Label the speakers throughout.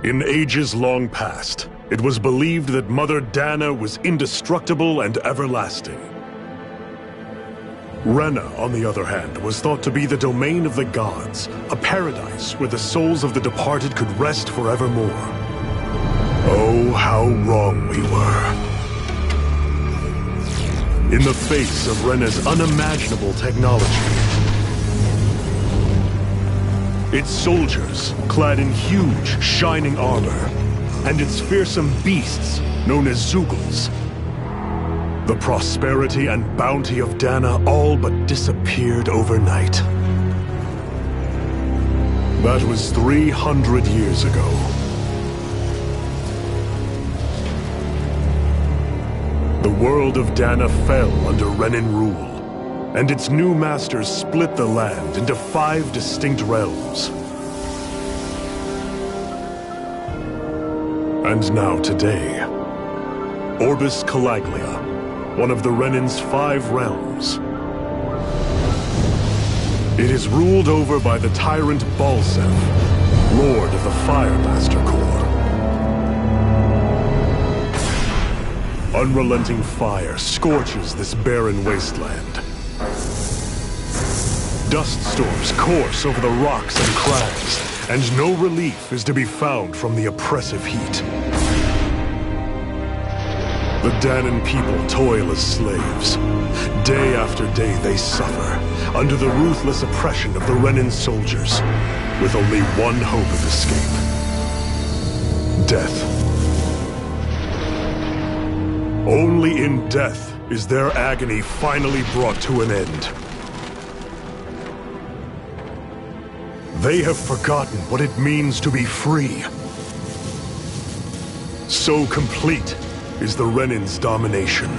Speaker 1: In ages long past, it was believed that Mother Dana was indestructible and everlasting. Rena, on the other hand, was thought to be the domain of the gods, a paradise where the souls of the departed could rest forevermore. Oh, how wrong we were. In the face of Rena's unimaginable technology, its soldiers, clad in huge, shining armor, and its fearsome beasts, known as Zeugles. The prosperity and bounty of Dana all but disappeared overnight. That was 300 years ago. The world of Dana fell under Renan rule, and its new masters split the land into 5 distinct realms. And now today, Orbis Calaglia, one of the Renan's 5 realms. It is ruled over by the tyrant Balsef, Lord of the Firemaster Corps. Unrelenting fire scorches this barren wasteland. Dust storms course over the rocks and crags, and no relief is to be found from the oppressive heat. The Danan people toil as slaves. Day after day they suffer, under the ruthless oppression of the Renan soldiers, with only one hope of escape. Death. Only in death is their agony finally brought to an end. They have forgotten what it means to be free. So complete is the Renan's domination.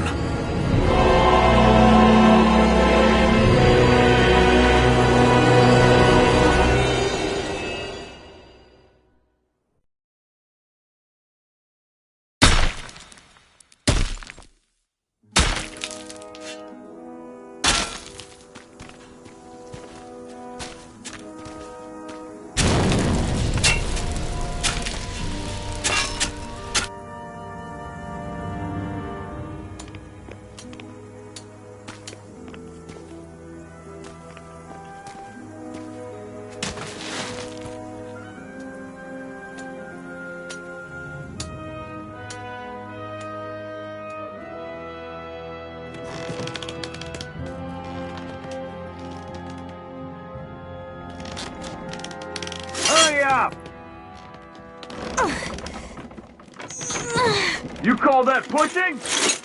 Speaker 2: You call that pushing?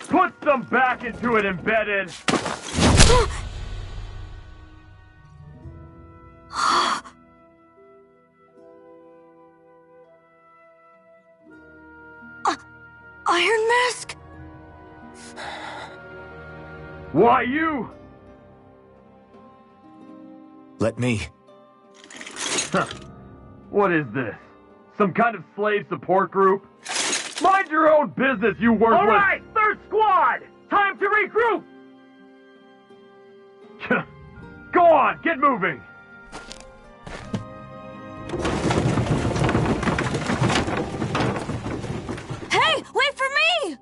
Speaker 2: Put some back into it, embedded!
Speaker 3: Iron Mask?
Speaker 2: Why you?
Speaker 4: Let me.
Speaker 2: Huh. What is this? Some kind of slave support group? Mind your own business, you worthless— All right, third squad! Time to regroup! Go on, get moving!
Speaker 3: Hey, wait for me!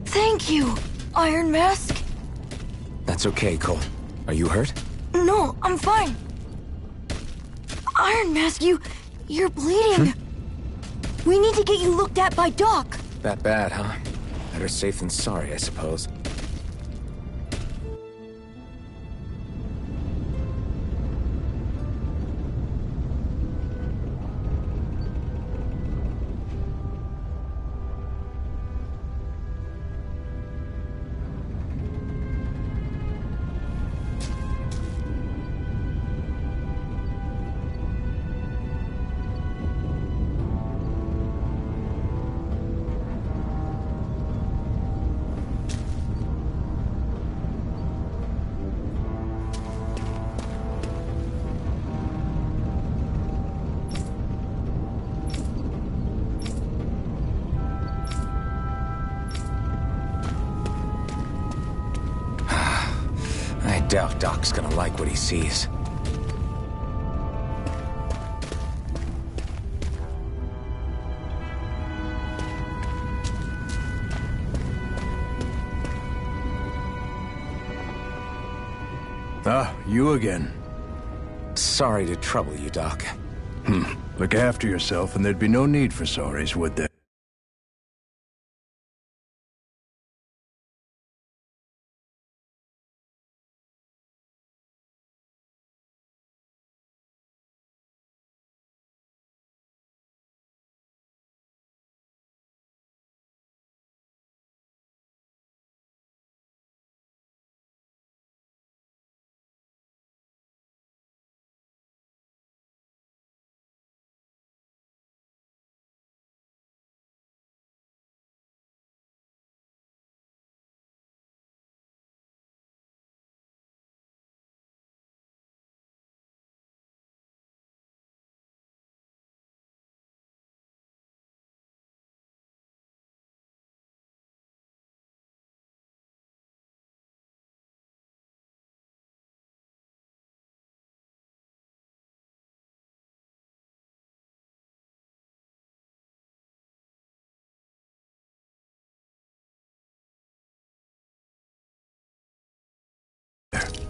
Speaker 3: Thank you, Iron Mask.
Speaker 4: That's okay, Cole. Are you hurt?
Speaker 3: No, I'm fine. Iron Mask, you're bleeding. We need to get you looked at by Doc.
Speaker 4: That bad, huh? Better safe than sorry, I suppose. doubt Doc's gonna like what he sees.
Speaker 5: Ah, you again.
Speaker 4: Sorry to trouble you, Doc.
Speaker 5: Look after yourself and there'd be no need for sorries, would there?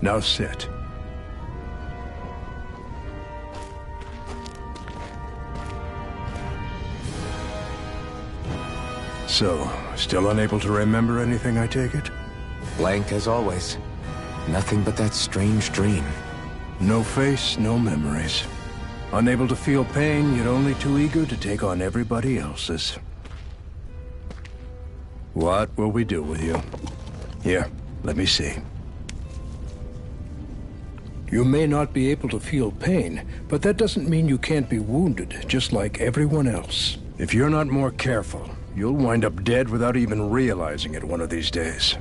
Speaker 5: Now sit. So, still unable to remember anything, I take it?
Speaker 4: Blank as always. Nothing but that strange dream.
Speaker 5: No face, no memories. Unable to feel pain, yet only too eager to take on everybody else's. What will we do with you? Here, let me see. You may not be able to feel pain, but that doesn't mean you can't be wounded, just like everyone else. If you're not more careful, you'll wind up dead without even realizing it one of these days.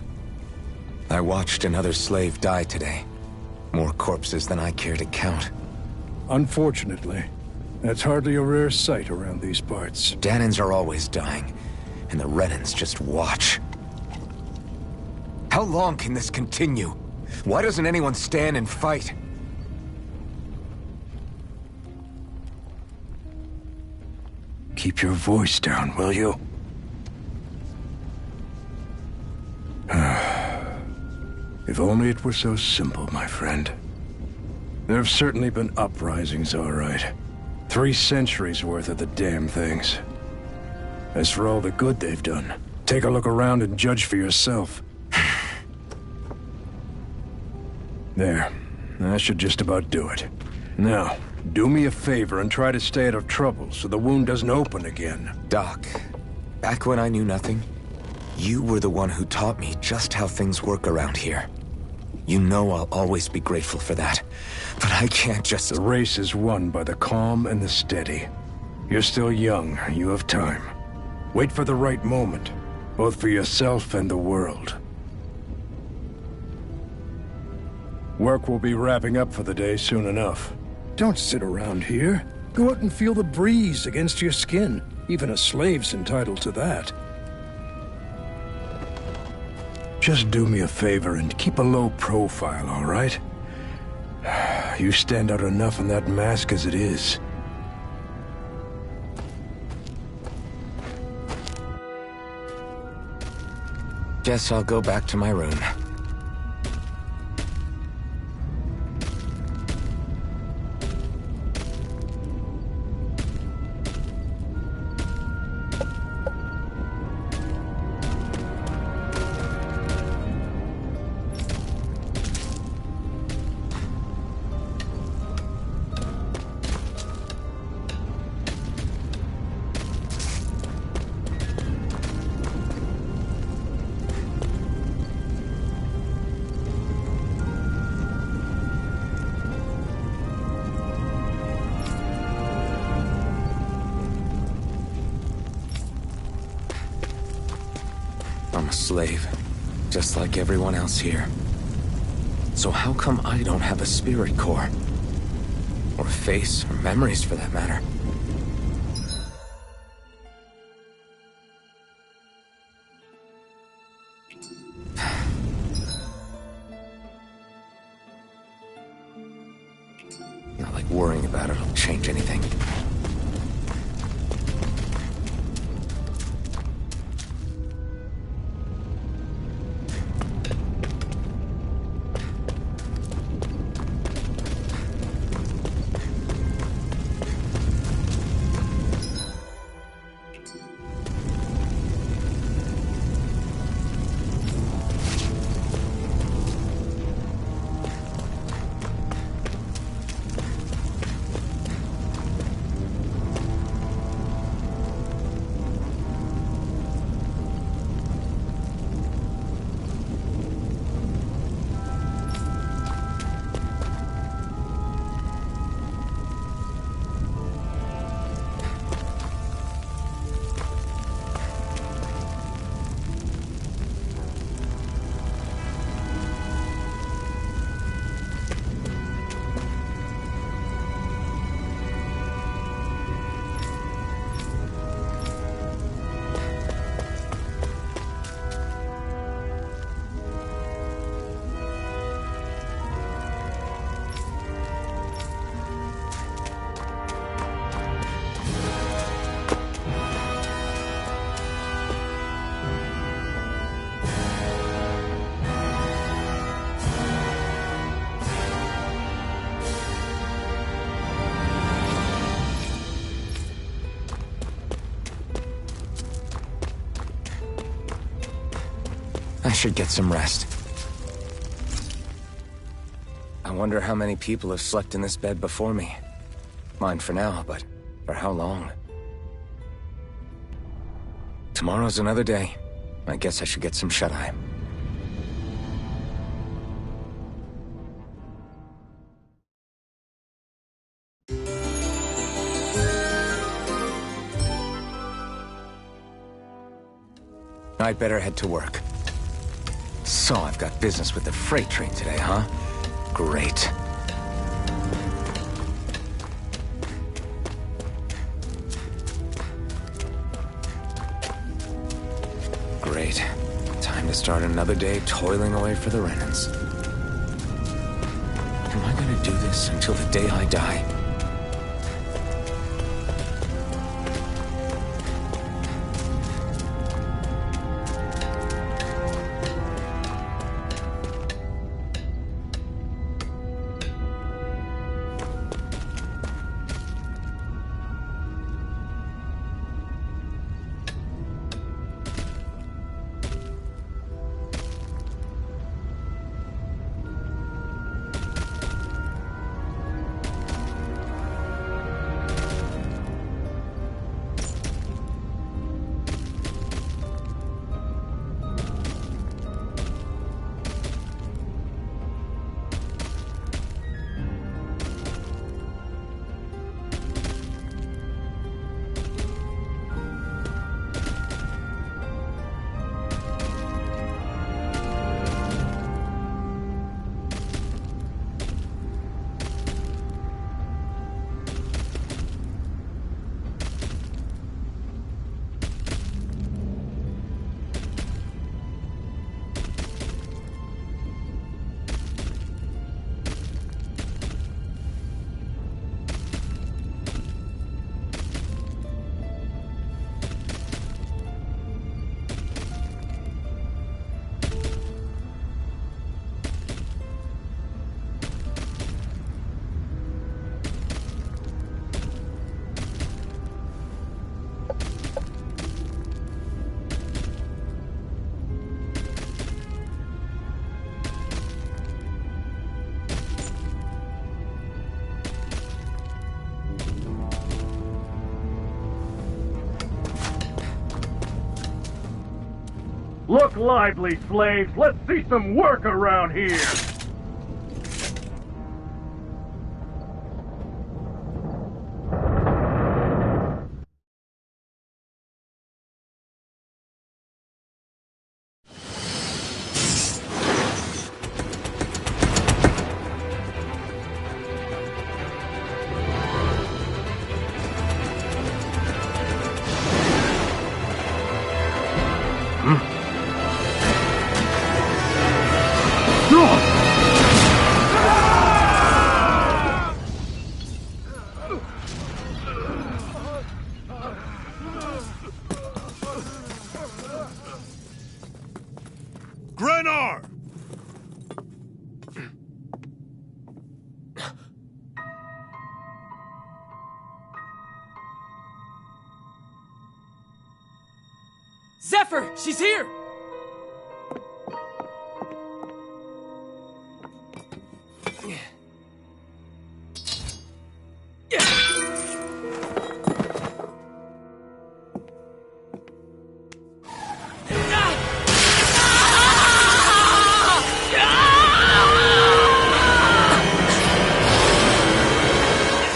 Speaker 4: I watched another slave die today. More corpses than I care to count.
Speaker 5: Unfortunately, that's hardly a rare sight around these parts.
Speaker 4: Danins are always dying, and the Renans just watch. How long can this continue? Why doesn't anyone stand and fight?
Speaker 5: Keep your voice down, will you? If only it were so simple, my friend. There have certainly been uprisings, all right. 3 centuries worth of the damn things. As for all the good they've done, take a look around and judge for yourself. There. That should just about do it. Now, do me a favor and try to stay out of trouble so the wound doesn't open again.
Speaker 4: Doc, back when I knew nothing, you were the one who taught me just how things work around here. You know I'll always be grateful for that, but I can't just...
Speaker 5: The race is won by the calm and the steady. You're still young, you have time. Wait for the right moment, both for yourself and the world. Work will be wrapping up for the day soon enough. Don't sit around here. Go out and feel the breeze against your skin. Even a slave's entitled to that. Just do me a favor and keep a low profile, all right? You stand out enough in that mask as it is.
Speaker 4: Guess I'll go back to my room. I'm a slave, just like everyone else here. So how come I don't have a spirit core? Or a face, or memories for that matter? worrying about it'll change anything. I should get some rest. I wonder how many people have slept in this bed before me. Mine for now, but for how long? Tomorrow's another day. I guess I should get some shut-eye. I'd better head to work. So I've got business with the freight train today, huh? Great. Great. Time to start another day toiling away for the Renans. Am I gonna do this until the day I die?
Speaker 2: Look lively, slaves! Let's see some work around here!
Speaker 6: Zephyr! She's here!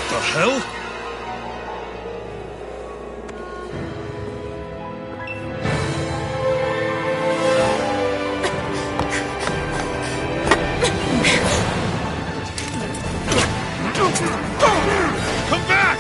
Speaker 1: The hell? Come back!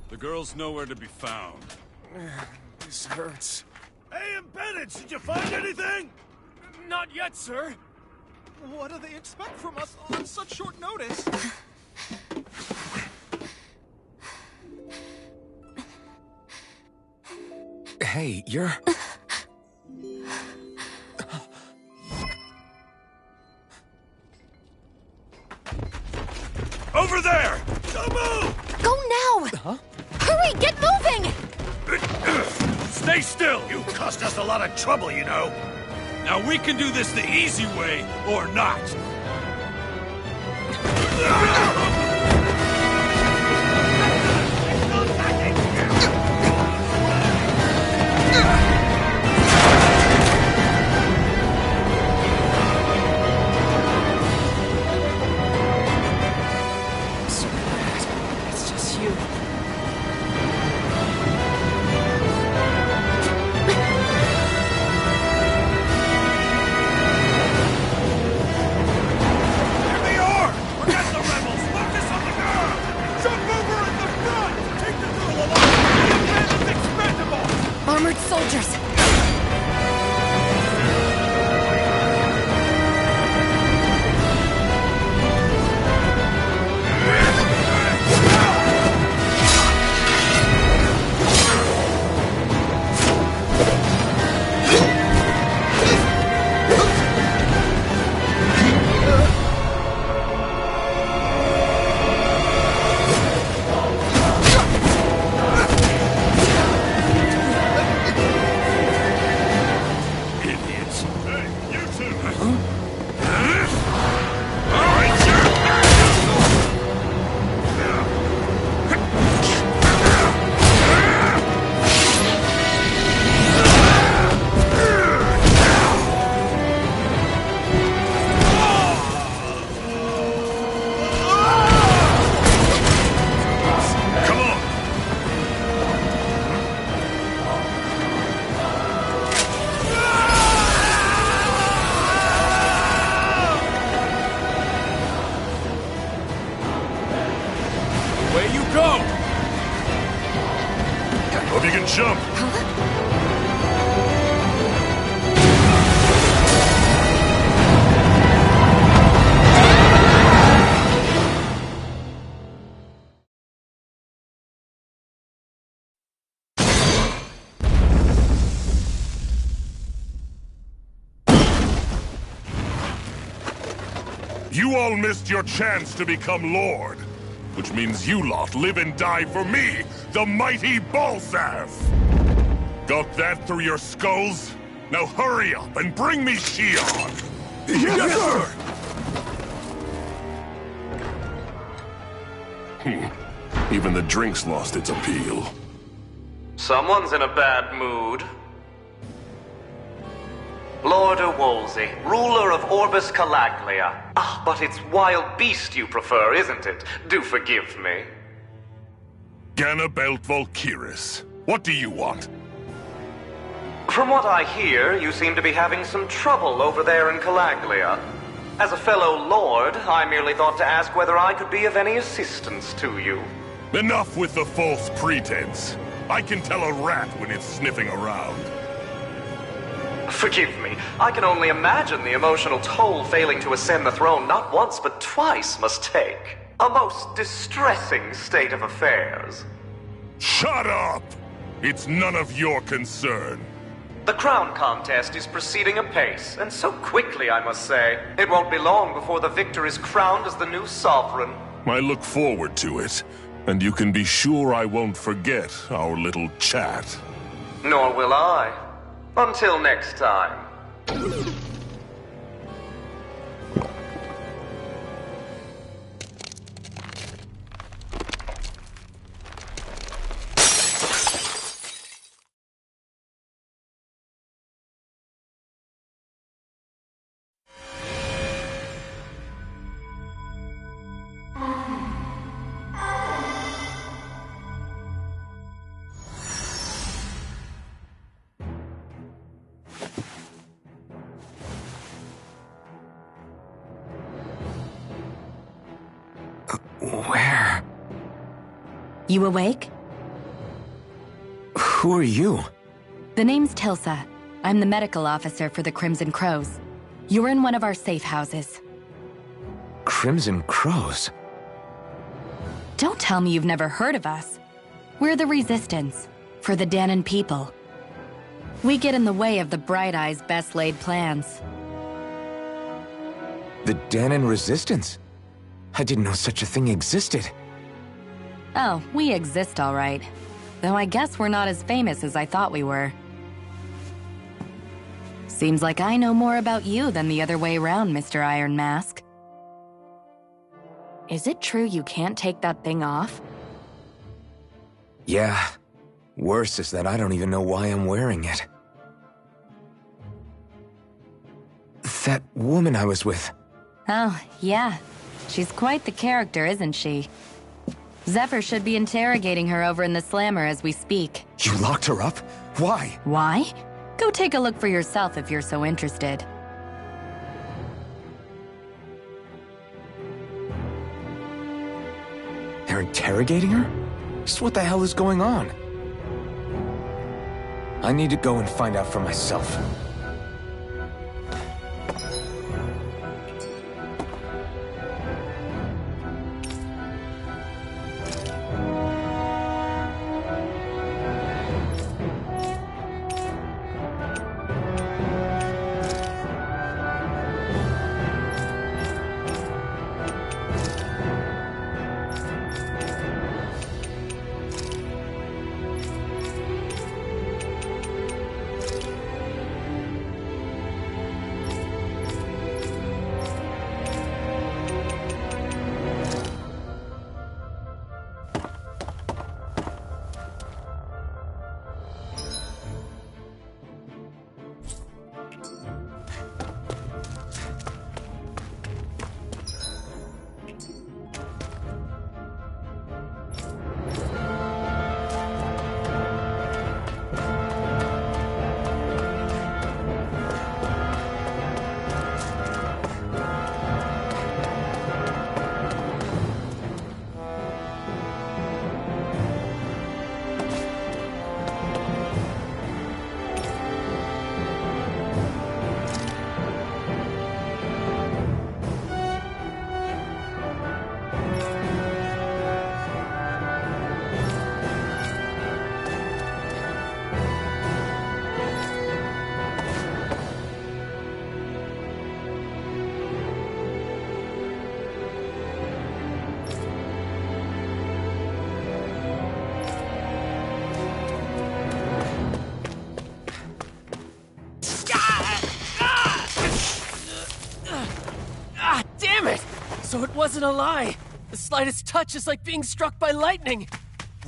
Speaker 7: The girl's nowhere to be found.
Speaker 6: This hurts.
Speaker 7: Hey, Embedded, did you find anything?
Speaker 6: Not yet, sir.
Speaker 8: What do they expect from us on such short notice?
Speaker 4: Hey, you're...
Speaker 7: Over there! Don't move!
Speaker 3: Go now! Huh? Hurry, get moving!
Speaker 7: Stay still! You cost us a lot of trouble, you know. Now we can do this the easy way, or not.
Speaker 6: So bad. It's just you.
Speaker 7: Here they are! Forget the rebels! Focus on the girl! Jump over in the front! Take the girl along! The man is expendable!
Speaker 3: Armored soldiers!
Speaker 7: Idiots! Hey, you two! All right, sir! Come on!
Speaker 6: Where you go?
Speaker 1: Hope you can jump. You all missed your chance to become Lord. Which means you lot live and die for me, the mighty Balsav! Got that through your skulls? Now hurry up and bring me Shion! Yes, sir! Even the drink's lost its appeal.
Speaker 9: Someone's in a bad mood. Lord Wolsey, ruler of Orbis Calaglia. Ah, but it's wild beast you prefer, isn't it? Do forgive me.
Speaker 1: Ganabelt Volkiris, what do you want?
Speaker 9: From what I hear, you seem to be having some trouble over there in Calaglia. As a fellow lord, I merely thought to ask whether I could be of any assistance to you.
Speaker 1: Enough with the false pretense. I can tell a rat when it's sniffing around.
Speaker 9: Forgive me, I can only imagine the emotional toll failing to ascend the throne not once but twice must take. A most distressing state of affairs.
Speaker 1: Shut up! It's none of your concern.
Speaker 9: The crown contest is proceeding apace, and so quickly, I must say. It won't be long before the victor is crowned as the new sovereign.
Speaker 1: I look forward to it, and you can be sure I won't forget our little chat.
Speaker 9: Nor will I. Until next time.
Speaker 4: Where?
Speaker 10: You awake?
Speaker 4: Who are you?
Speaker 10: The name's Tilsa. I'm the medical officer for the Crimson Crows. You're in one of our safe houses.
Speaker 4: Crimson Crows?
Speaker 10: Don't tell me you've never heard of us. We're the Resistance, for the Danon people. We get in the way of the Bright Eye's best-laid plans.
Speaker 4: The Danon Resistance? I didn't know such a thing existed.
Speaker 10: Oh, we exist all right. Though I guess we're not as famous as I thought we were. Seems like I know more about you than the other way around, Mr. Iron Mask. Is it true you can't take that thing off?
Speaker 4: Yeah. Worse is that I don't even know why I'm wearing it. That woman I was with.
Speaker 10: Oh, yeah. She's quite the character, isn't she? Zephyr should be interrogating her over in the Slammer as we speak.
Speaker 4: You locked her up? Why?
Speaker 10: Why? Go take a look for yourself if you're so interested.
Speaker 4: They're interrogating her? Just what the hell is going on? I need to go and find out for myself.
Speaker 6: So it wasn't a lie. The slightest touch is like being struck by lightning.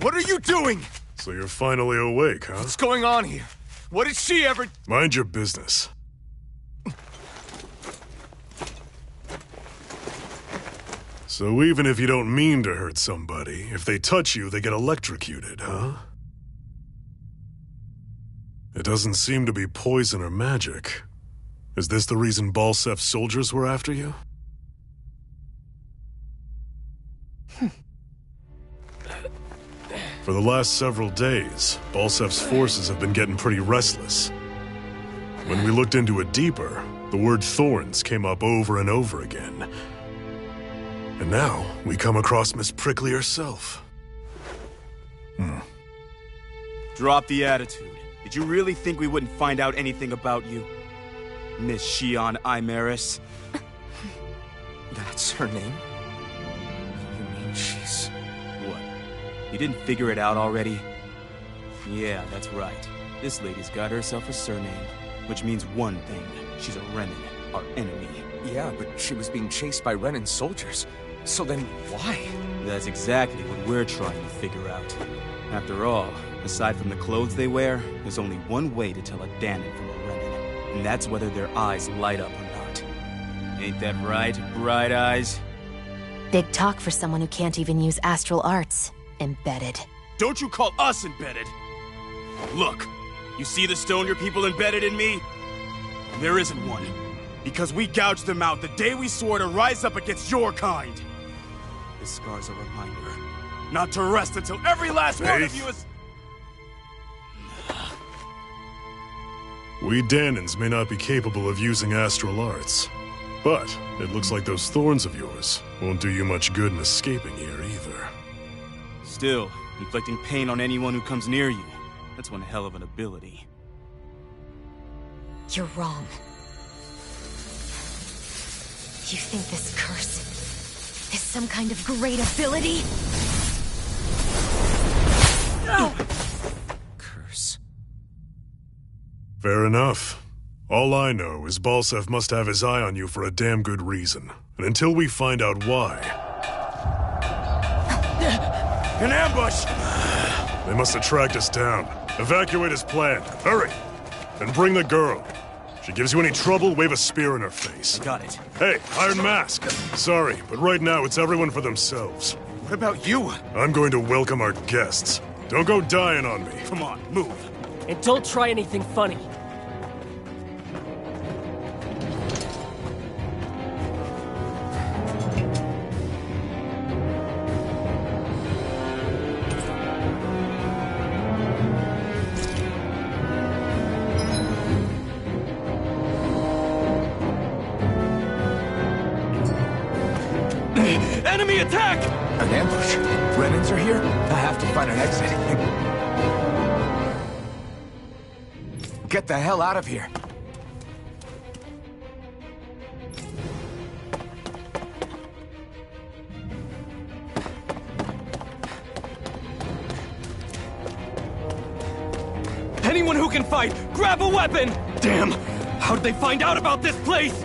Speaker 7: What are you doing?
Speaker 1: So you're finally awake, huh?
Speaker 7: What's going on here? What did she ever...
Speaker 1: Mind your business. So even if you don't mean to hurt somebody, if they touch you, they get electrocuted, huh? It doesn't seem to be poison or magic. Is this the reason Balsef's soldiers were after you? For the last several days, Balsef's forces have been getting pretty restless. When we looked into it deeper, the word thorns came up over and over again. And now, we come across Miss Prickly herself.
Speaker 11: Drop the attitude. Did you really think we wouldn't find out anything about you? Miss Shion Imaris?
Speaker 4: That's her name? You mean she's...
Speaker 11: What? You didn't figure it out already? Yeah, that's right. This lady's got herself a surname, which means one thing. She's a Renin, our enemy.
Speaker 4: Yeah, but she was being chased by Renin soldiers. So then, why?
Speaker 11: That's exactly what we're trying to figure out. After all, aside from the clothes they wear, there's only one way to tell a Danon from a Renin, and that's whether their eyes light up or not. Ain't that right, Bright Eyes?
Speaker 3: Big talk for someone who can't even use astral arts. Embedded.
Speaker 11: Don't you call us embedded! Look, you see the stone your people embedded in me? There isn't one. Because we gouged them out the day we swore to rise up against your kind. This scar's a reminder. Not to rest until every last one of you is...
Speaker 1: We Danons may not be capable of using astral arts, but it looks like those thorns of yours won't do you much good in escaping here either.
Speaker 11: Still, inflicting pain on anyone who comes near you, that's one hell of an ability.
Speaker 3: You're wrong. You think this curse is some kind of great ability? No!
Speaker 4: Curse.
Speaker 1: Fair enough. All I know is Balsef must have his eye on you for a damn good reason. And until we find out why...
Speaker 11: An ambush!
Speaker 1: They must have tracked us down. Evacuate as planned. Hurry! And bring the girl. If she gives you any trouble, wave a spear in her face.
Speaker 11: Got it.
Speaker 1: Hey, Iron Mask. Sorry, but right now it's everyone for themselves.
Speaker 11: What about you?
Speaker 1: I'm going to welcome our guests. Don't go dying on me.
Speaker 11: Come on, move.
Speaker 6: And don't try anything funny.
Speaker 11: Enemy attack!
Speaker 4: An ambush? Renins are here? I have to find an exit. Get the hell out of here.
Speaker 11: Anyone who can fight, grab a weapon! Damn! How'd they find out about this place?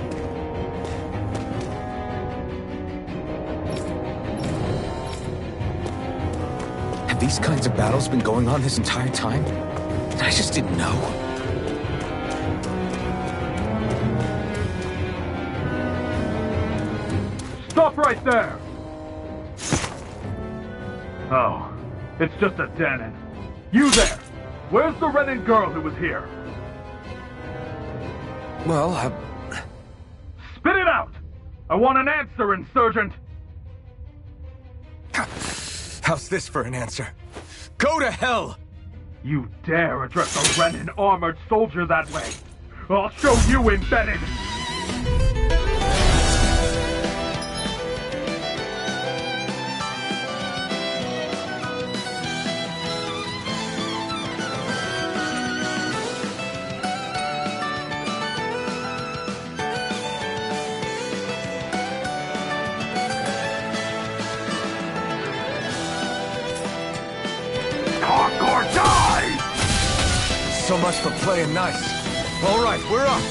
Speaker 4: Have these kinds of battles been going on this entire time? I just didn't know.
Speaker 2: Stop right there! Oh, it's just a Danon. You there! Where's the Renin girl who was here?
Speaker 4: Well,
Speaker 2: Spit it out! I want an answer, Insurgent!
Speaker 4: How's this for an answer? Go to hell!
Speaker 2: You dare address a Renin armored soldier that way? I'll show you, Embedded!
Speaker 4: So much for playing nice. All right, we're up.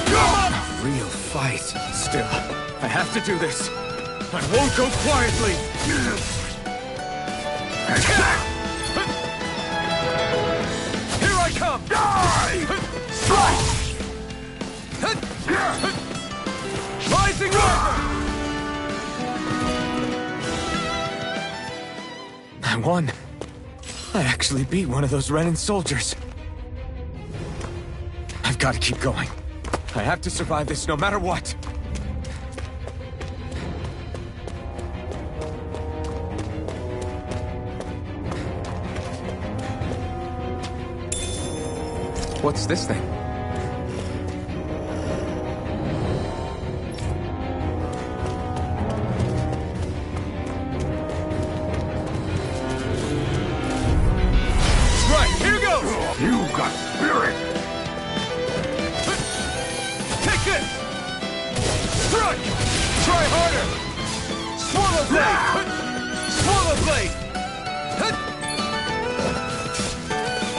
Speaker 4: A real fight. Still, I have to do this. I won't go quietly. Here I come. Die! Rising over! I won. I actually beat one of those Renin soldiers. I've got to keep going. I have to survive this no matter what. What's this thing?
Speaker 7: Right, here goes!
Speaker 2: You got spirit!
Speaker 7: Take this! Strike! Try harder! Swallow blade! Swallow blade!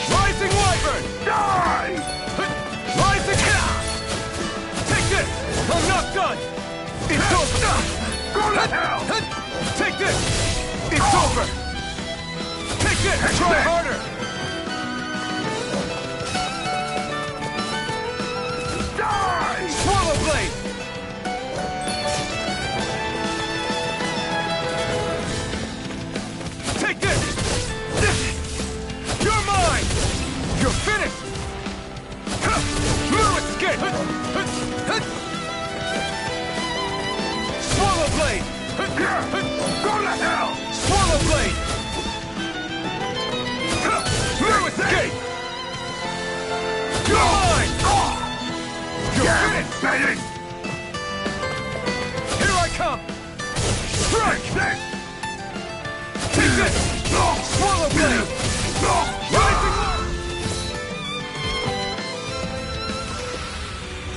Speaker 7: Rising wyvern!
Speaker 2: Die!
Speaker 7: Rising cat! Take this! I'm not done! It's over!
Speaker 2: Go to hell!
Speaker 7: Take this! It's over! Take this! Try harder!
Speaker 2: Die!
Speaker 7: Swallow blade! Take this! You're mine! You're finished! No escape! Swallow blade!
Speaker 2: Go to hell!
Speaker 7: Swallow blade! No escape! You're mine! You're finished!
Speaker 2: Bang!
Speaker 7: Here I come! Strike! Take this! Swallow blade! Rising!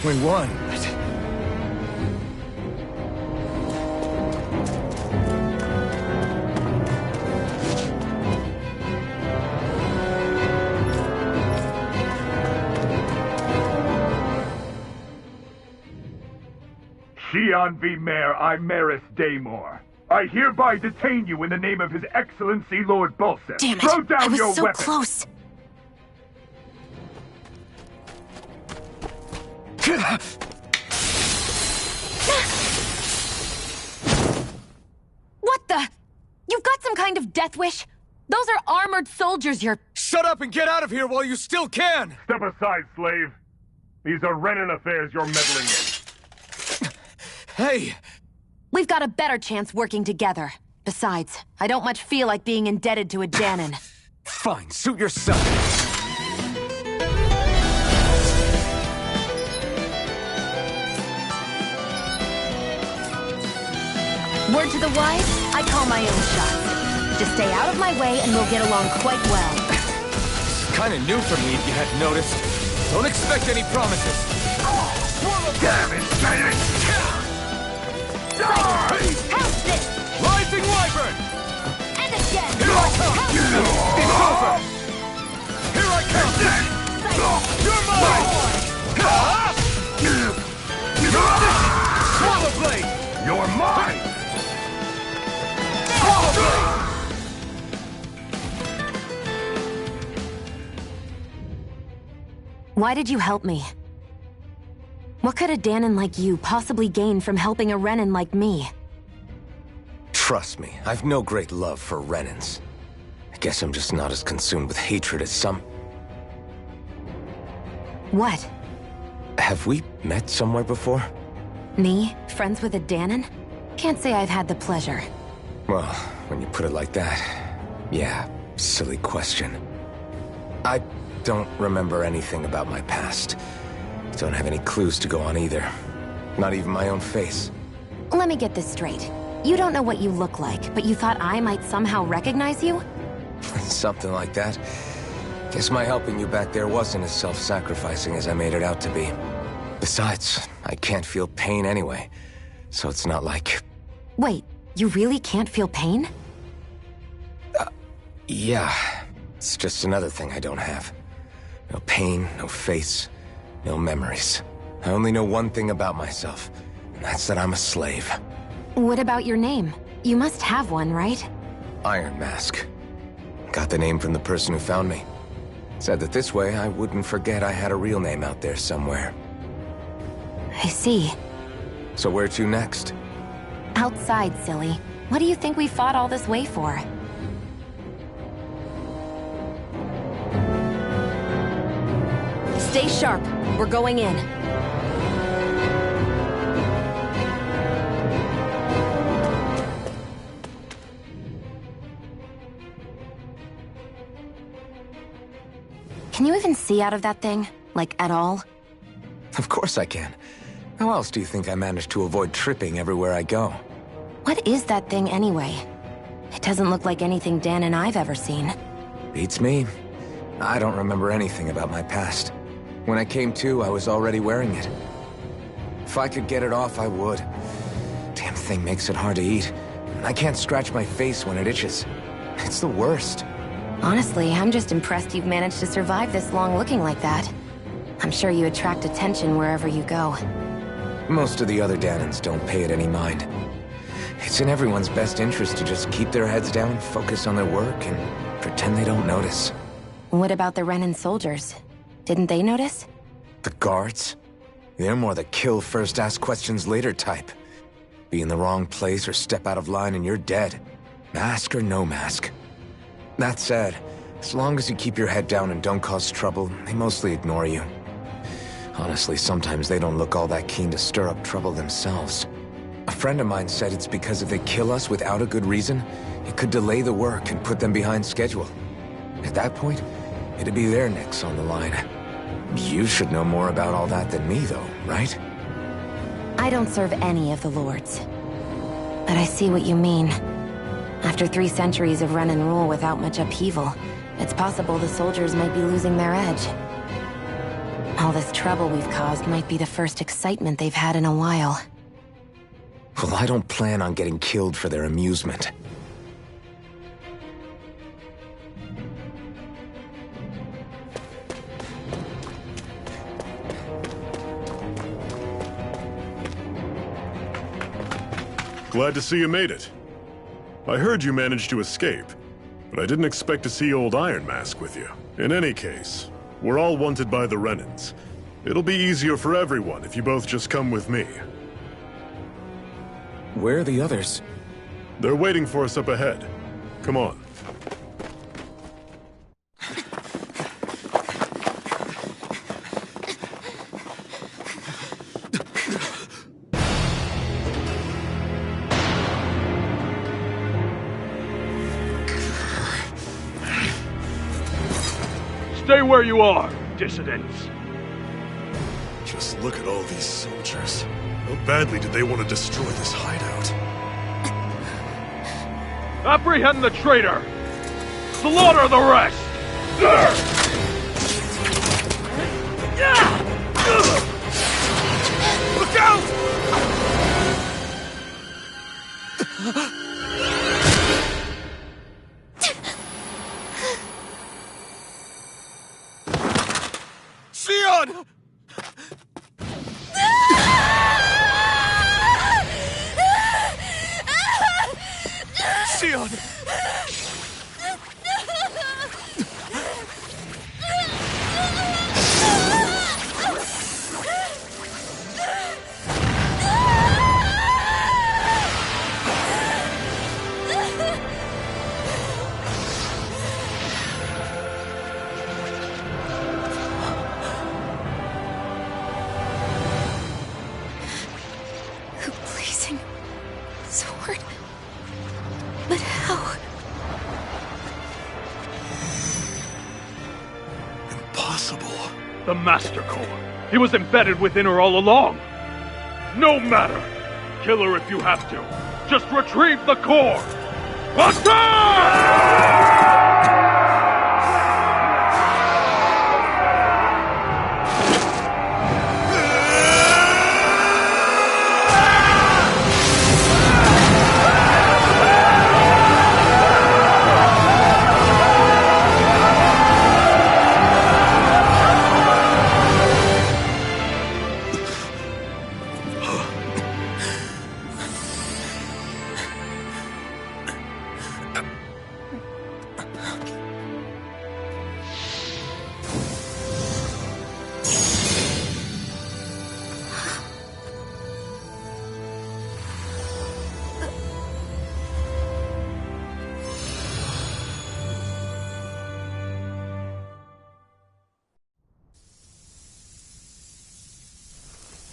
Speaker 4: We won.
Speaker 2: Xi'an v. Mayor Imaris Daymore. I hereby detain you in the name of His Excellency Lord Bulseth.
Speaker 3: Damn it!
Speaker 2: Throw down
Speaker 3: I was
Speaker 2: your
Speaker 3: so
Speaker 2: weapon.
Speaker 3: close. What the? You've got some kind of death wish? Those are armored soldiers you're...
Speaker 4: Shut up and get out of here while you still can!
Speaker 2: Step aside, slave. These are Renan affairs you're meddling in.
Speaker 4: Hey!
Speaker 3: We've got a better chance working together. Besides, I don't much feel like being indebted to a Danon.
Speaker 4: Fine, suit yourself.
Speaker 3: Word to the wise, I call my own shots. Just stay out of my way and we'll get along quite well.
Speaker 4: It's kinda new for me if you hadn't noticed. Don't expect any promises.
Speaker 2: Damn it, Bennett!
Speaker 3: House this!
Speaker 7: Rising wyvern!
Speaker 3: And again!
Speaker 7: Here I come! It's over! Here I come! You're mine! Swallow blade!
Speaker 2: You're mine!
Speaker 7: Swallow blade!
Speaker 3: Why did you help me? What could a Danon like you possibly gain from helping a Renan like me?
Speaker 4: Trust me, I've no great love for Renans. I guess I'm just not as consumed with hatred as some...
Speaker 3: What?
Speaker 4: Have we met somewhere before?
Speaker 3: Me? Friends with a Danon? Can't say I've had the pleasure.
Speaker 4: Well, when you put it like that, yeah, silly question. I don't remember anything about my past. Don't have any clues to go on either. Not even my own face.
Speaker 3: Let me get this straight. You don't know what you look like, but you thought I might somehow recognize you?
Speaker 4: Something like that. Guess my helping you back there wasn't as self-sacrificing as I made it out to be. Besides, I can't feel pain anyway, so it's not like...
Speaker 3: Wait, you really can't feel pain?
Speaker 4: Yeah. It's just another thing I don't have. No pain, no face, no memories. I only know one thing about myself, and that's that I'm a slave.
Speaker 3: What about your name? You must have one, right?
Speaker 4: Iron Mask. Got the name from the person who found me. Said that this way I wouldn't forget I had a real name out there somewhere.
Speaker 3: I see.
Speaker 4: So where to next?
Speaker 3: Outside, silly. What do you think we fought all this way for? Stay sharp. We're going in. Can you even see out of that thing? Like, at all?
Speaker 4: Of course I can. How else do you think I managed to avoid tripping everywhere I go?
Speaker 3: What is that thing anyway? It doesn't look like anything Dan and I've ever seen.
Speaker 4: Beats me. I don't remember anything about my past. When I came to, I was already wearing it. If I could get it off, I would. Damn thing makes it hard to eat. I can't scratch my face when it itches. It's the worst.
Speaker 3: Honestly, I'm just impressed you've managed to survive this long looking like that. I'm sure you attract attention wherever you go.
Speaker 4: Most of the other Danans don't pay it any mind. It's in everyone's best interest to just keep their heads down, focus on their work, and pretend they don't notice.
Speaker 3: What about the Renan soldiers? Didn't they notice?
Speaker 4: The guards? They're more the kill first, ask questions later type. Be in the wrong place or step out of line and you're dead. Mask or no mask. That said, as long as you keep your head down and don't cause trouble, they mostly ignore you. Honestly, sometimes they don't look all that keen to stir up trouble themselves. A friend of mine said it's because if they kill us without a good reason, it could delay the work and put them behind schedule. At that point, it'd be their necks on the line. You should know more about all that than me, though, right?
Speaker 3: I don't serve any of the lords. But I see what you mean. After 3 centuries of run and rule without much upheaval, it's possible the soldiers might be losing their edge. All this trouble we've caused might be the first excitement they've had in a while.
Speaker 4: Well, I don't plan on getting killed for their amusement.
Speaker 1: Glad to see you made it. I heard you managed to escape, but I didn't expect to see old Iron Mask with you. In any case, we're all wanted by the Renans. It'll be easier for everyone if you both just come with me.
Speaker 4: Where are the others?
Speaker 1: They're waiting for us up ahead. Come on.
Speaker 2: Stay where you are, dissidents.
Speaker 1: Just look at all these soldiers. How badly did they want to destroy this hideout?
Speaker 2: Apprehend the traitor! Slaughter the rest!
Speaker 7: Look out! Sion! Sion!
Speaker 3: Blazing sword. But how?
Speaker 1: Impossible.
Speaker 2: The Master Core. He was embedded within her all along. No matter. Kill her if you have to. Just retrieve the core. Attack!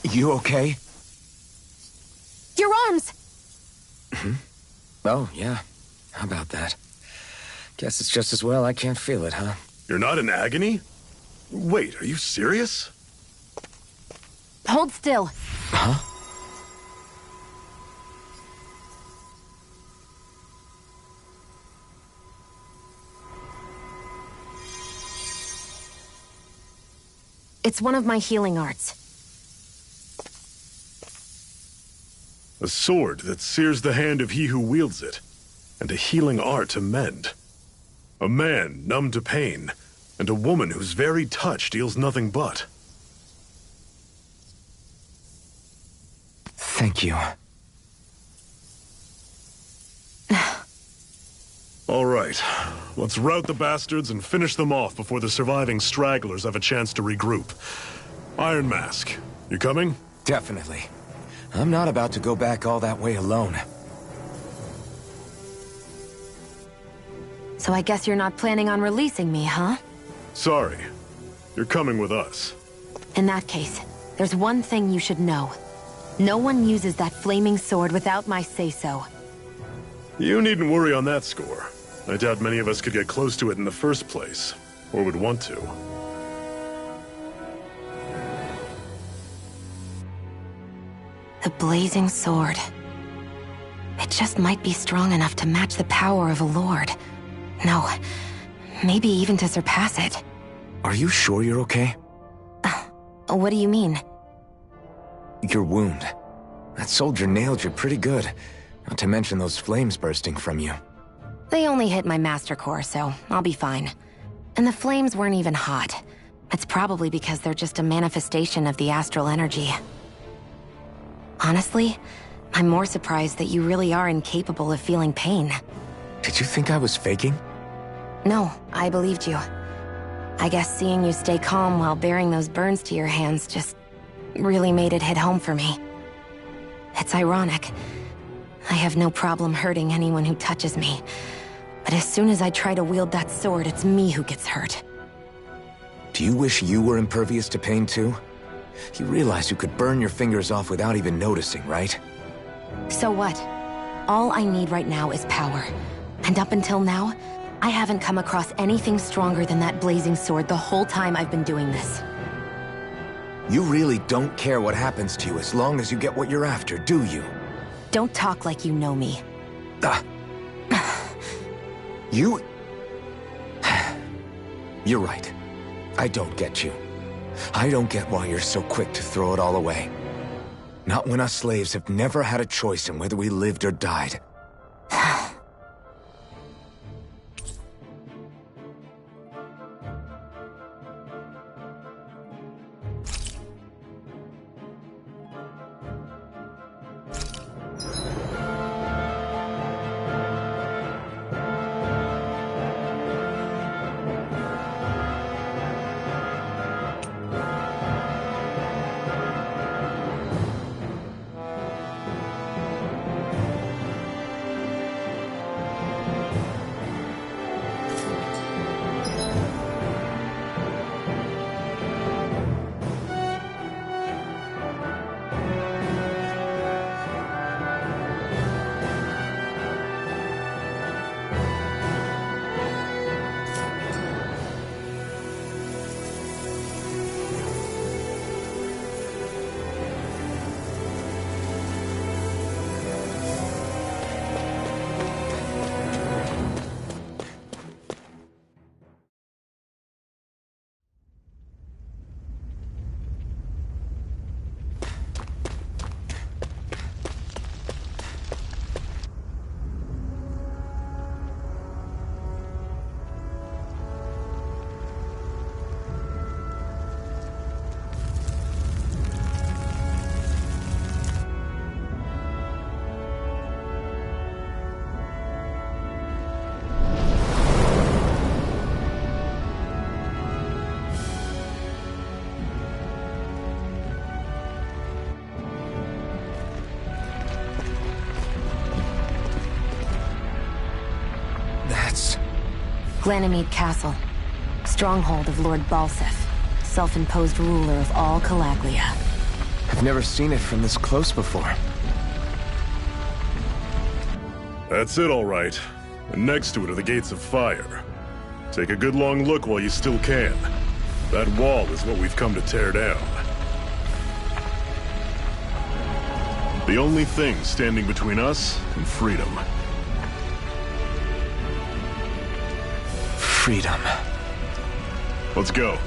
Speaker 4: You okay?
Speaker 3: Your arms!
Speaker 4: Oh, yeah. How about that? Guess it's just as well I can't feel it, huh?
Speaker 1: You're not in agony? Wait, are you serious?
Speaker 3: Hold still.
Speaker 4: Huh?
Speaker 3: It's one of my healing arts.
Speaker 1: A sword that sears the hand of he who wields it, and a healing art to mend. A man numb to pain, and a woman whose very touch deals nothing but.
Speaker 4: Thank you.
Speaker 1: All right, let's rout the bastards and finish them off before the surviving stragglers have a chance to regroup. Iron Mask, you coming?
Speaker 4: Definitely. I'm not about to go back all that way alone.
Speaker 3: So I guess you're not planning on releasing me, huh?
Speaker 1: Sorry. You're coming with us.
Speaker 3: In that case, there's one thing you should know. No one uses that flaming sword without my say-so.
Speaker 1: You needn't worry on that score. I doubt many of us could get close to it in the first place, or would want to.
Speaker 3: The blazing sword. It just might be strong enough to match the power of a lord. No, maybe even to surpass it.
Speaker 4: Are you sure you're okay?
Speaker 3: What do you mean?
Speaker 4: Your wound. That soldier nailed you pretty good. Not to mention those flames bursting from you.
Speaker 3: They only hit my master core, so I'll be fine. And the flames weren't even hot. It's probably because they're just a manifestation of the astral energy. Honestly, I'm more surprised that you really are incapable of feeling pain.
Speaker 4: Did you think I was faking?
Speaker 3: No, I believed you. I guess seeing you stay calm while bearing those burns to your hands just really made it hit home for me. It's ironic. I have no problem hurting anyone who touches me. But as soon as I try to wield that sword, it's me who gets hurt.
Speaker 4: Do you wish you were impervious to pain too? You realize you could burn your fingers off without even noticing, right?
Speaker 3: So what? All I need right now is power. And up until now, I haven't come across anything stronger than that blazing sword the whole time I've been doing this.
Speaker 4: You really don't care what happens to you as long as you get what you're after, do you?
Speaker 3: Don't talk like you know me.
Speaker 4: You... You're right. I don't get you. I don't get why you're so quick to throw it all away. Not when us slaves have never had a choice in whether we lived or died.
Speaker 3: Ganymede Castle, stronghold of Lord Balsef, self-imposed ruler of all Calaglia.
Speaker 4: I've never seen it from this close before.
Speaker 1: That's it, all right. And next to it are the Gates of Fire. Take a good long look while you still can. That wall is what we've come to tear down. The only thing standing between us and freedom.
Speaker 4: Freedom.
Speaker 1: Let's go.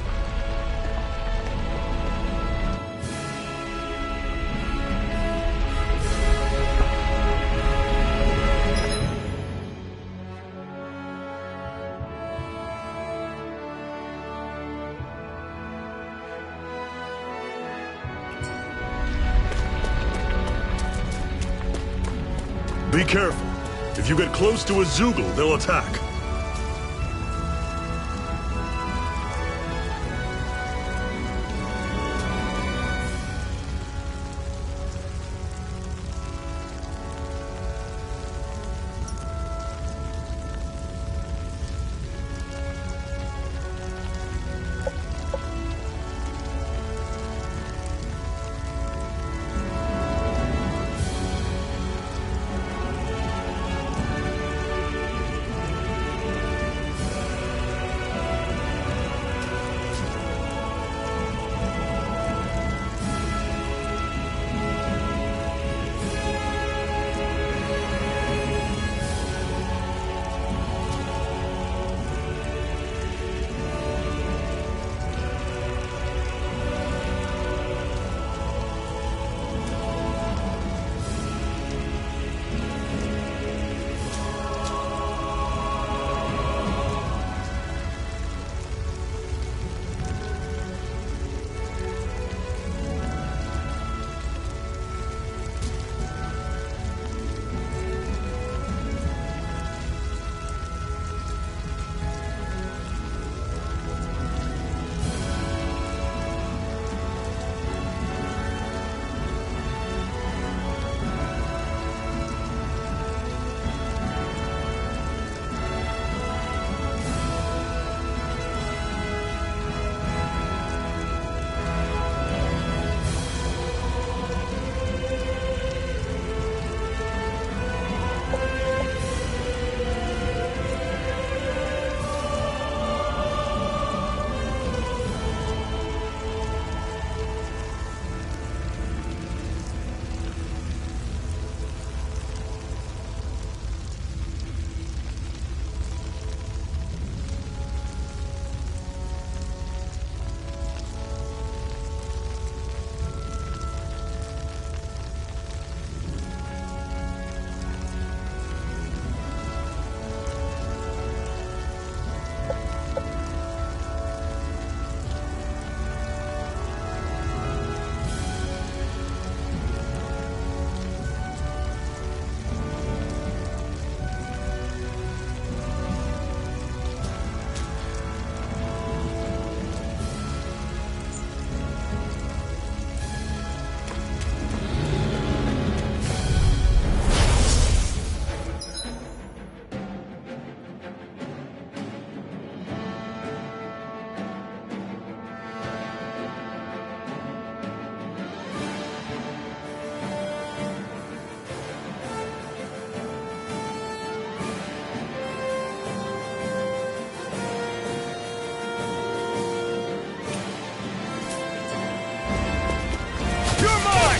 Speaker 1: Be careful. If you get close to a Zoogle, they'll attack.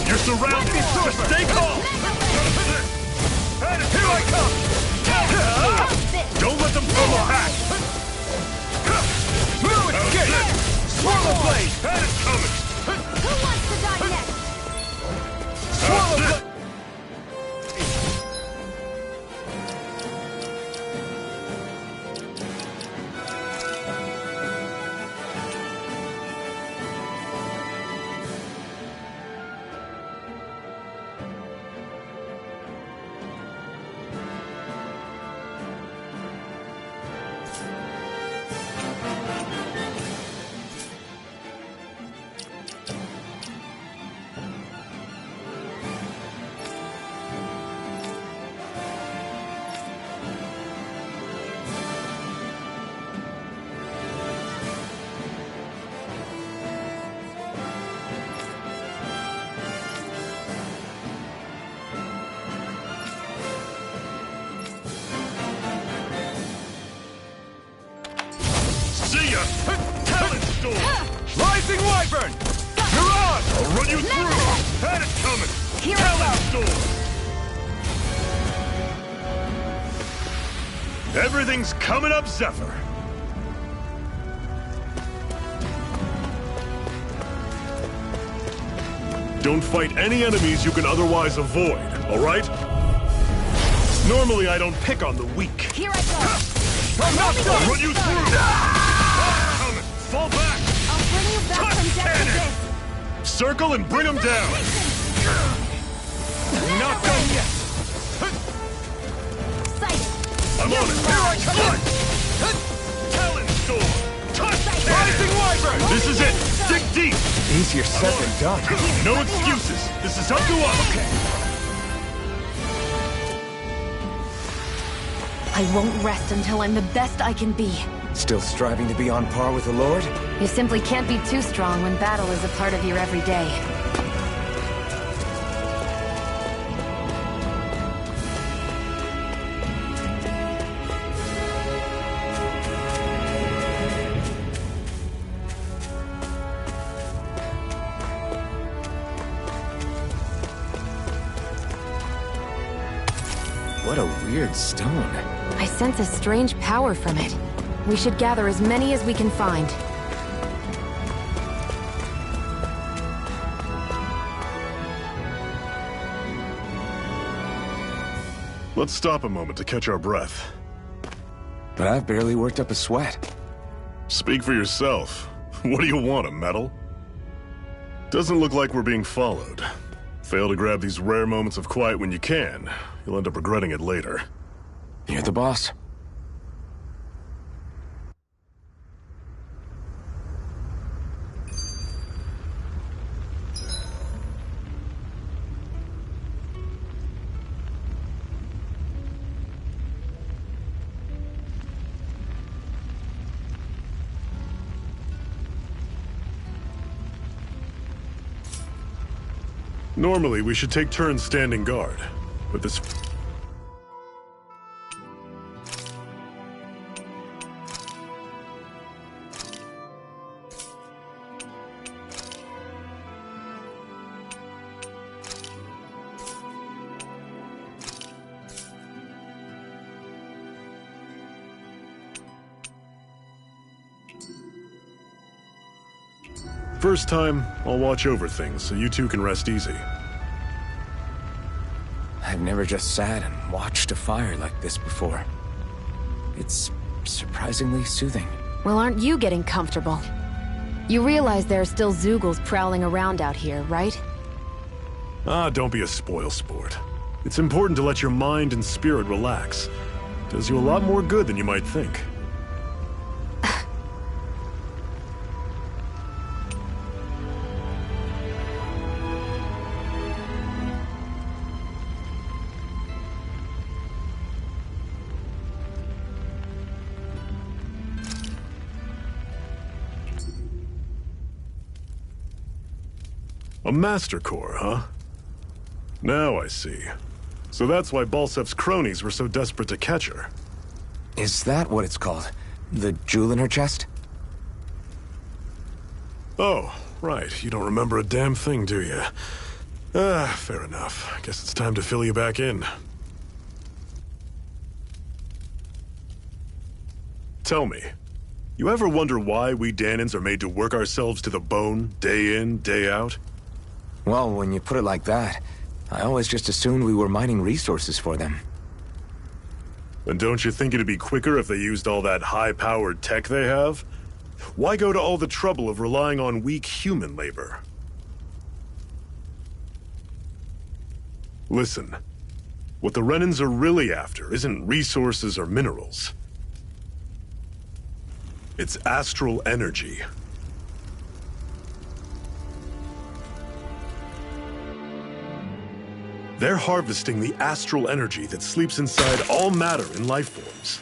Speaker 1: You're surrounded! Just stay calm! Here I come! Don't let them pull a hack! Move it! Get it! Swallow blade! That is coming!
Speaker 3: Who wants to die next?
Speaker 1: Swallow blade! you through! Had it coming!
Speaker 10: Here I go!
Speaker 1: Everything's coming up, Zephyr! Don't fight any enemies you can otherwise avoid, alright? Normally I don't pick on the weak.
Speaker 10: Here I go!
Speaker 1: I'm not done! Run you through! Coming! Fall back!
Speaker 10: I'll bring you back from death to this!
Speaker 1: Circle and bring them down! Not done yet! I'm on it! Here I come! Talon Storm! Touch Rising Wyvern! This is it! Dig deep!
Speaker 4: Easier said than done.
Speaker 1: No excuses! This is up to us! Okay.
Speaker 3: I won't rest until I'm the best I can be.
Speaker 4: Still striving to be on par with the Lord?
Speaker 3: You simply can't be too strong when battle is a part of your everyday.
Speaker 4: What a weird stone.
Speaker 3: I sense a strange power from it. We should gather as many as we can find.
Speaker 1: Let's stop a moment to catch our breath.
Speaker 4: But I've barely worked up a sweat.
Speaker 1: Speak for yourself. What do you want, a medal? Doesn't look like we're being followed. Fail to grab these rare moments of quiet when you can. You'll end up regretting it later.
Speaker 4: You're the boss.
Speaker 1: Normally, we should take turns standing guard, but this... First time, I'll watch over things so you two can rest easy.
Speaker 4: I've never just sat and watched a fire like this before. It's surprisingly soothing.
Speaker 3: Well, aren't you getting comfortable? You realize there are still Zeugles prowling around out here, right?
Speaker 1: Ah, don't be a spoilsport. It's important to let your mind and spirit relax. Does you a lot more good than you might think. A Master Core, huh? Now I see. So that's why Balsef's cronies were so desperate to catch her.
Speaker 4: Is that what it's called? The jewel in her chest?
Speaker 1: Oh, right. You don't remember a damn thing, do you? Ah, fair enough. Guess it's time to fill you back in. Tell me, you ever wonder why we Danans are made to work ourselves to the bone, day in, day out?
Speaker 4: Well, when you put it like that, I always just assumed we were mining resources for them.
Speaker 1: And don't you think it'd be quicker if they used all that high-powered tech they have? Why go to all the trouble of relying on weak human labor? Listen, what the Renans are really after isn't resources or minerals. It's astral energy. They're harvesting the astral energy that sleeps inside all matter in life forms.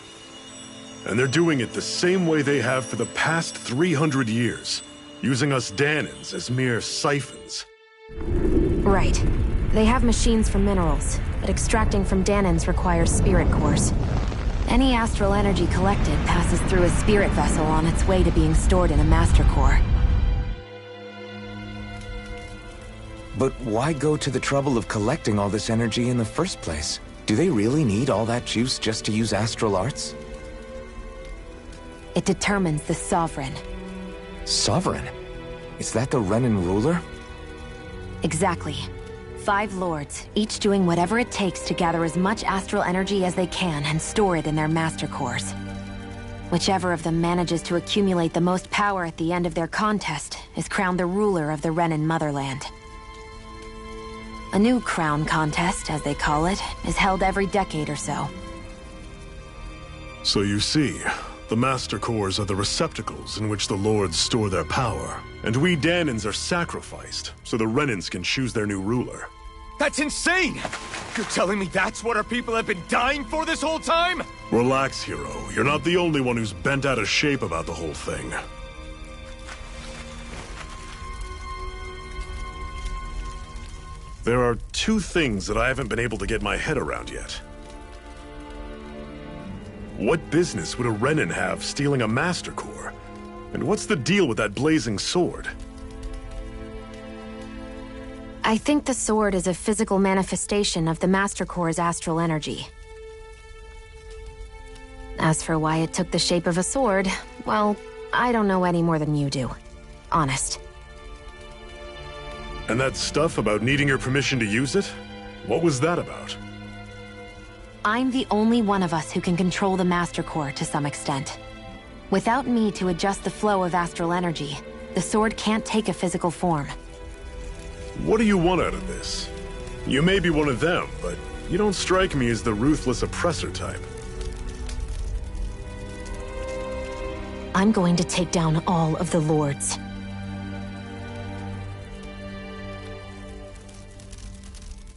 Speaker 1: And they're doing it the same way they have for the past 300 years, using us Danans as mere siphons.
Speaker 3: Right. They have machines for minerals, but extracting from Danans requires spirit cores. Any astral energy collected passes through a spirit vessel on its way to being stored in a master core.
Speaker 4: But why go to the trouble of collecting all this energy in the first place? Do they really need all that juice just to use astral arts?
Speaker 3: It determines the Sovereign.
Speaker 4: Sovereign? Is that the Renan ruler?
Speaker 3: Exactly. 5 lords, each doing whatever it takes to gather as much astral energy as they can and store it in their master cores. Whichever of them manages to accumulate the most power at the end of their contest is crowned the ruler of the Renan motherland. A new crown contest, as they call it, is held every decade or so.
Speaker 1: So you see, the Master Cores are the receptacles in which the Lords store their power, and we Danans are sacrificed so the Renans can choose their new ruler.
Speaker 11: That's insane! You're telling me that's what our people have been dying for this whole time?
Speaker 1: Relax, hero. You're not the only one who's bent out of shape about the whole thing. There are 2 things that I haven't been able to get my head around yet. What business would a Renan have stealing a Master Core? And what's the deal with that blazing sword?
Speaker 3: I think the sword is a physical manifestation of the Master Core's astral energy. As for why it took the shape of a sword, well, I don't know any more than you do. Honest.
Speaker 1: And that stuff about needing your permission to use it? What was that about?
Speaker 3: I'm the only one of us who can control the Master Core to some extent. Without me to adjust the flow of astral energy, the sword can't take a physical form.
Speaker 1: What do you want out of this? You may be one of them, but you don't strike me as the ruthless oppressor type.
Speaker 3: I'm going to take down all of the lords.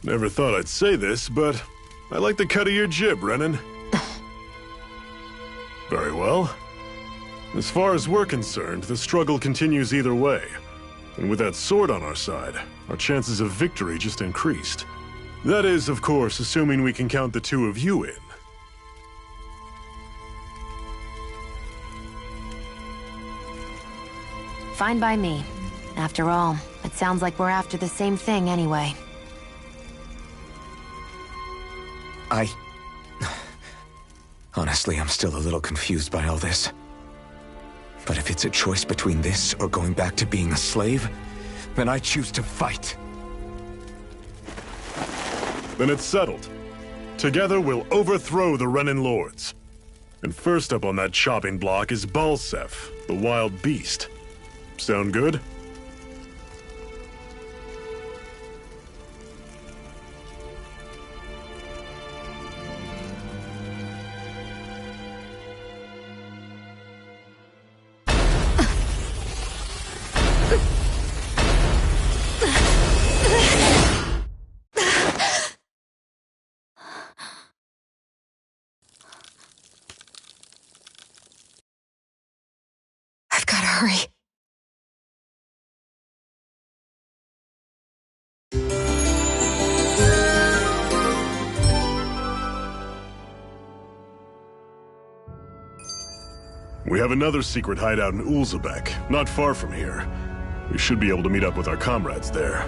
Speaker 1: Never thought I'd say this, but I like the cut of your jib, Renan. Very well. As far as we're concerned, the struggle continues either way. And with that sword on our side, our chances of victory just increased. That is, of course, assuming we can count the 2 of you in.
Speaker 3: Fine by me. After all, it sounds like we're after the same thing anyway.
Speaker 4: Honestly, I'm still a little confused by all this. But if it's a choice between this or going back to being a slave, then I choose to fight.
Speaker 1: Then it's settled. Together we'll overthrow the Renan Lords. And first up on that chopping block is Balsef, the wild beast. Sound good?
Speaker 3: I've gotta hurry.
Speaker 1: We have another secret hideout in Ulzebek, not far from here. We should be able to meet up with our comrades there.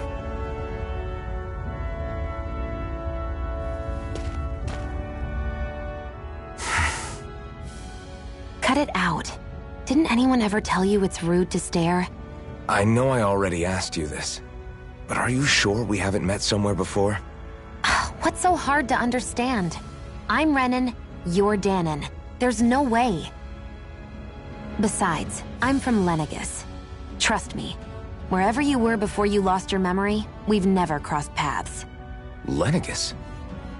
Speaker 3: Cut it out. Didn't anyone ever tell you it's rude to stare?
Speaker 4: I know I already asked you this, but are you sure we haven't met somewhere before?
Speaker 3: What's so hard to understand? I'm Renan, you're Danan. There's no way. Besides, I'm from Lenegus. Trust me, wherever you were before you lost your memory, we've never crossed paths.
Speaker 4: Lenegus?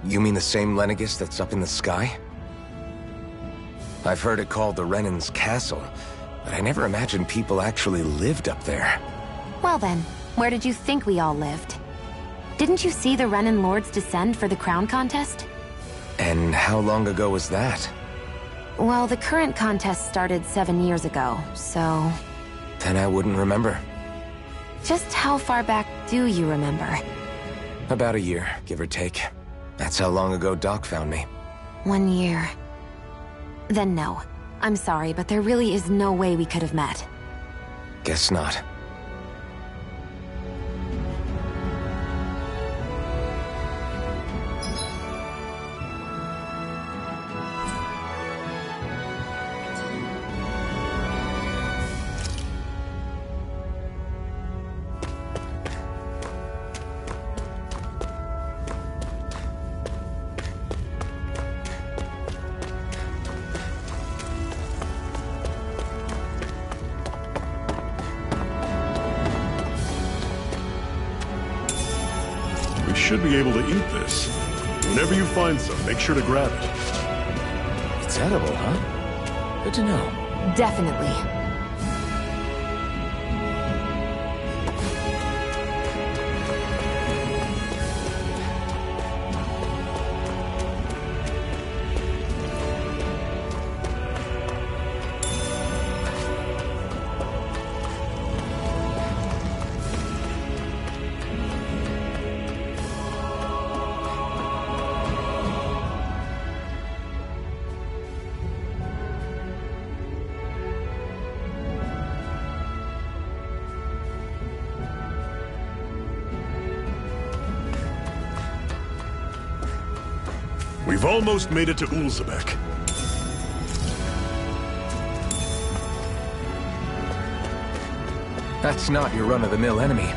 Speaker 4: You mean the same Lenegus that's up in the sky? I've heard it called the Renan's Castle, but I never imagined people actually lived up there.
Speaker 3: Well then, where did you think we all lived? Didn't you see the Renan Lords descend for the crown contest?
Speaker 4: And how long ago was that?
Speaker 3: Well, the current contest started 7 years ago, so...
Speaker 4: Then I wouldn't remember.
Speaker 3: Just how far back do you remember?
Speaker 4: About a year, give or take. That's how long ago Doc found me.
Speaker 3: 1 year. Then no. I'm sorry, but there really is no way we could have met.
Speaker 4: Guess not.
Speaker 1: should be able to eat this. Whenever you find some, make sure to grab it.
Speaker 4: It's edible, huh? Good to know.
Speaker 3: Definitely.
Speaker 1: We've almost made it to Ulzebek.
Speaker 4: That's not your run-of-the-mill enemy.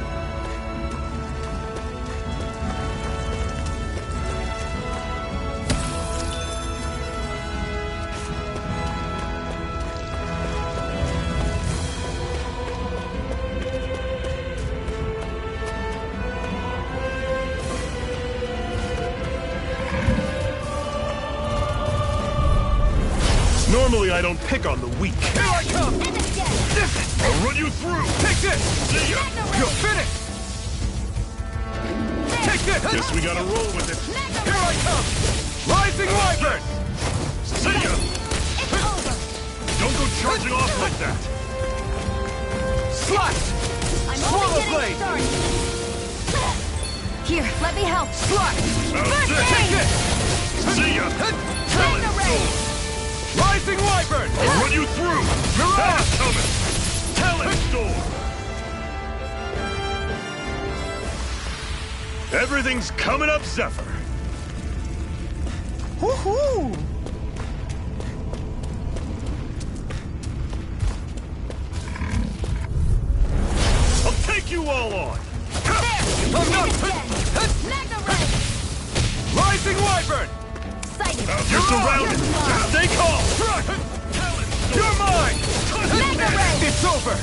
Speaker 1: Normally I don't pick on the weak.
Speaker 7: Here I come!
Speaker 1: I'll run you through!
Speaker 7: Take this!
Speaker 1: See ya!
Speaker 7: You're finished! Take this!
Speaker 1: Guess we gotta roll with it.
Speaker 7: Here I come! Rising Wyvern!
Speaker 1: See ya! Don't go charging off like that!
Speaker 7: Slash! Swallow blade!
Speaker 3: Here, let me help.
Speaker 7: Slash!
Speaker 1: Take
Speaker 7: this!
Speaker 1: See ya! Tell it!
Speaker 7: Rising Wyvern!
Speaker 1: I'll run you through!
Speaker 7: Mirage!
Speaker 1: Coming! Talent Storm! Everything's coming up, Zephyr!
Speaker 8: Woohoo!
Speaker 1: I'll take you all on!
Speaker 7: Rising Wyvern!
Speaker 1: You're surrounded! Stay calm!
Speaker 7: You're mine! It's over!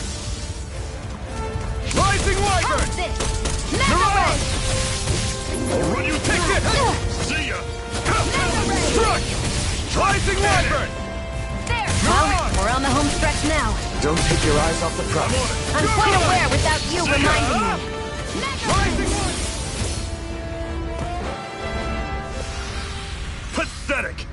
Speaker 7: Rising Wyvern! Mirage!
Speaker 1: I'll run you through! See ya!
Speaker 7: Struck! Rising Wyvern!
Speaker 3: Well, we're on the home stretch now.
Speaker 4: Don't take your eyes off the prize.
Speaker 3: I'm quite aware without you reminding me.
Speaker 7: Rising Wyvern!
Speaker 1: Pathetic!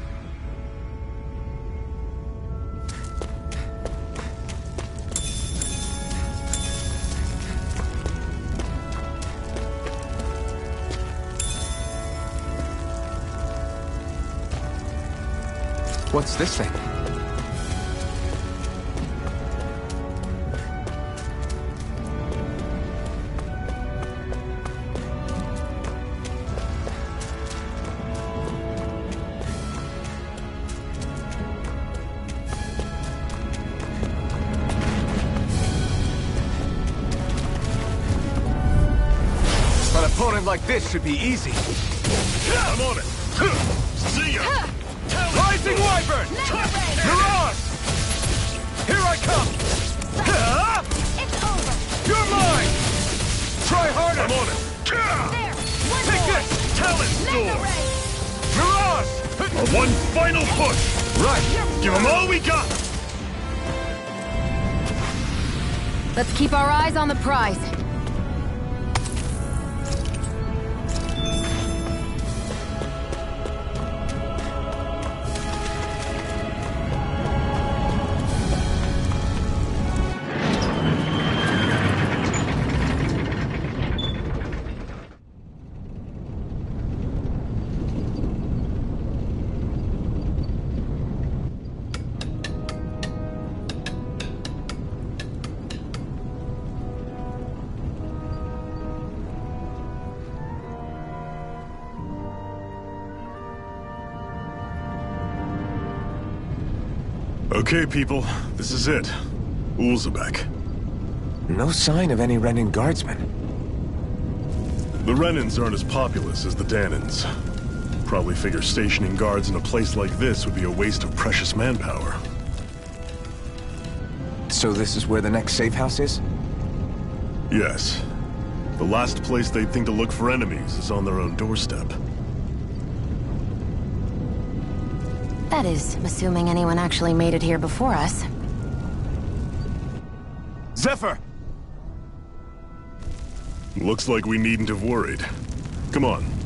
Speaker 4: What's this thing? An opponent like this should be easy.
Speaker 1: I'm on it! See ya!
Speaker 7: Rising Wyvern! Mirage! Here I come!
Speaker 3: It's over.
Speaker 7: You're mine! Try harder!
Speaker 1: I'm on it!
Speaker 7: Take this!
Speaker 1: Talent Storm!
Speaker 7: Mirage!
Speaker 1: One final push!
Speaker 7: Right!
Speaker 1: Give them all we got!
Speaker 3: Let's keep our eyes on the prize.
Speaker 1: Okay, people, this is it. Ulzebek.
Speaker 4: No sign of any Renin guardsmen.
Speaker 1: The Renins aren't as populous as the Danins. Probably figure stationing guards in a place like this would be a waste of precious manpower.
Speaker 4: So this is where the next safe house is?
Speaker 1: Yes. The last place they'd think to look for enemies is on their own doorstep.
Speaker 3: That is, assuming anyone actually made it here before us.
Speaker 11: Zephyr!
Speaker 1: Looks like we needn't have worried. Come on.